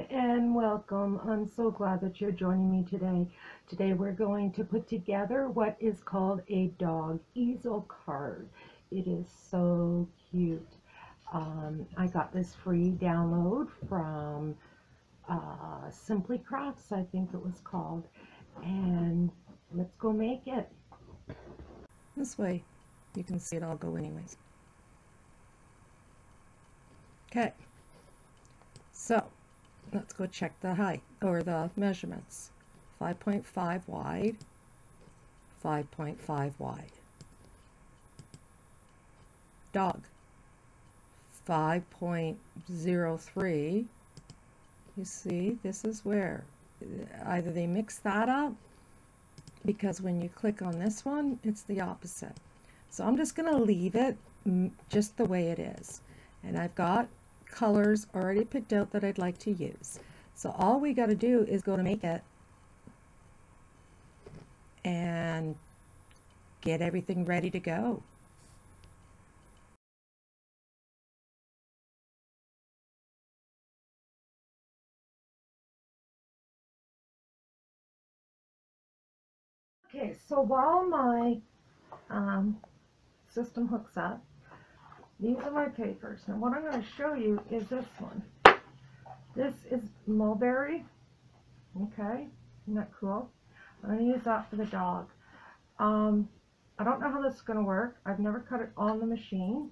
everyone, and welcome. I'm so glad that you're joining me today. Today we're going to put together what is called a dog easel card. It is so cute. I got this free download from Simply Crafts, I think it was called, and let's go make it. This way you can see it all go anyways. Okay, so let's go check the height or the measurements. 5.5 wide, 5.5 wide. Dog, 5.03. You see, this is where either they mix that up, because when you click on this one, it's the opposite. So I'm just going to leave it just the way it is. And I've got colors already picked out that I'd like to use. So all we got to do is go to Make It and get everything ready to go. Okay, so while my system hooks up, these are my papers. And what I'm going to show you is this one. This is mulberry. Okay, isn't that cool? I'm going to use that for the dog. I don't know how this is going to work. I've never cut it on the machine.